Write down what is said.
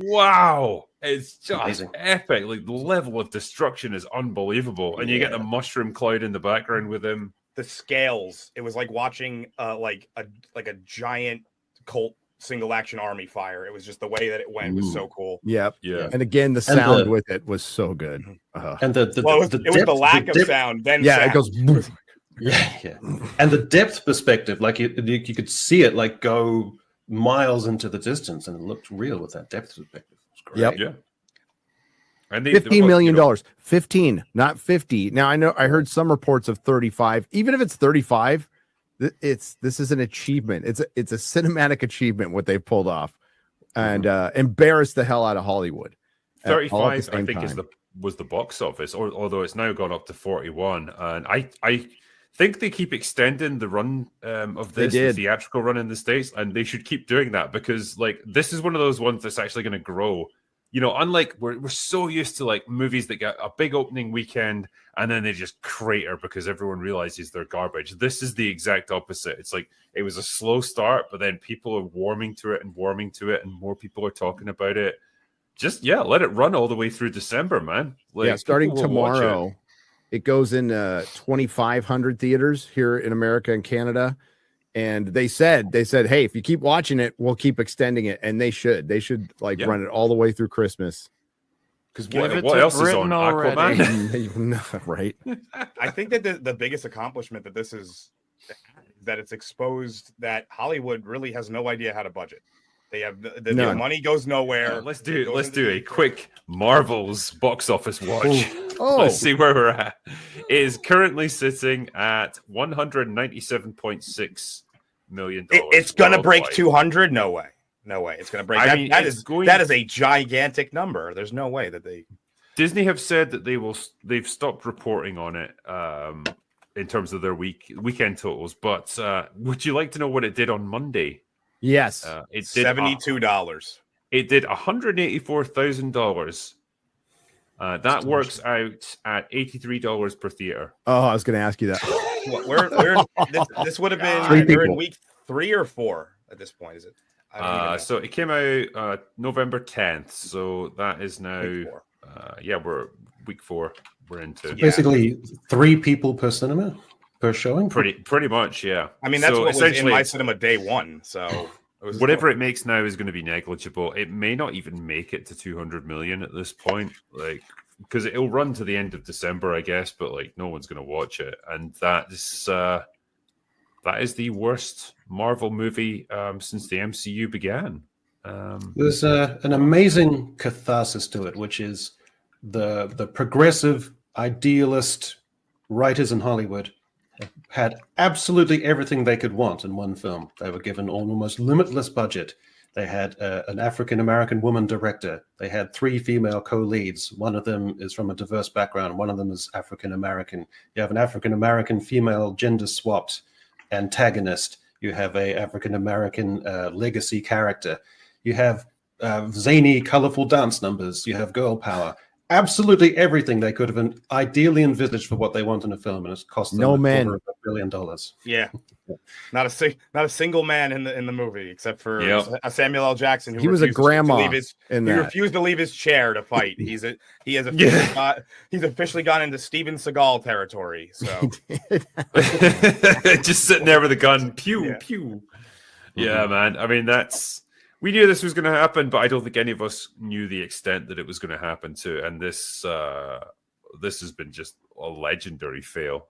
Wow, it's just Amazing. epic. Like the level of destruction is unbelievable, and you get the mushroom cloud in the background with him. The scales, it was like watching like a giant Colt single action army fire. It was just the way that it went was so cool. Yep. Yeah. And again, the sound with it was so good. And it was the lack of sound. Then it goes. Yeah. And the depth perspective, like you could see it like go miles into the distance, and it looked real with that depth perspective. It was great. Yep. Yeah. And $15 million. 15, not 50. Now I heard some reports of 35. Even if it's 35, this is an achievement. It's a cinematic achievement what they pulled off, and embarrassed the hell out of Hollywood. 35, I think, was the box office, although it's now gone up to 41. And I think they keep extending the run of this, the theatrical run in the States, and they should keep doing that because, like, this is one of those ones that's actually going to grow. You know, unlike we're so used to like movies that get a big opening weekend and then they just crater because everyone realizes they're garbage. This is the exact opposite. It's like it was a slow start, but then people are warming to it, and more people are talking about it. Just let it run all the way through December, man. Like, starting tomorrow, it goes in 2,500 theaters here in America and Canada. And they said, hey, if you keep watching it, we'll keep extending it. And they should run it all the way through Christmas. Because what else is on Aquaman? Right. I think that the biggest accomplishment that this is that it's exposed that Hollywood really has no idea how to budget. They have the money goes nowhere. Let's do a quick Marvel's box office watch. Let's see where we're at. It is currently sitting at $197.6 million. It's gonna break 200. No way. It's gonna break. That is a gigantic number. There's no way that Disney have said that they've stopped reporting on it in terms of their weekend totals. But would you like to know what it did on Monday? Yes, it did $72. It did $184,000. That works out at $83 per theater. Oh, I was going to ask you that. This would have been we're in week 3 or 4 at this point, is it? So it came out November 10th. So that is now we're week 4. We're into so basically 3 people per cinema per showing. Pretty much, yeah. I mean, that's what was in my cinema day 1. So whatever it makes now is going to be negligible. It may not even make it to 200 million at this point, like because it'll run to the end of December, I guess. But like, no one's going to watch it, and that is the worst Marvel movie since the MCU began. There's an amazing catharsis to it, which is the progressive idealist writers in Hollywood had absolutely everything they could want in one film. They were given almost limitless budget. They had an African-American woman director. They had 3 female co-leads. One of them is from a diverse background. One of them is African-American. You have an African-American female gender-swapped antagonist. You have a African-American legacy character. You have zany, colorful dance numbers. You have girl power. Absolutely everything they could have ideally envisaged for what they want in a film, and it's cost them $250 million. Yeah, not a single man in the movie except for Samuel L. Jackson. Who he was a grandma. He refused to leave his chair to fight. He's officially gone into Steven Seagal territory. So just sitting there with a gun, pew pew. Yeah, man. I mean, we knew this was going to happen, but I don't think any of us knew the extent that it was going to happen to. And this has been just a legendary fail.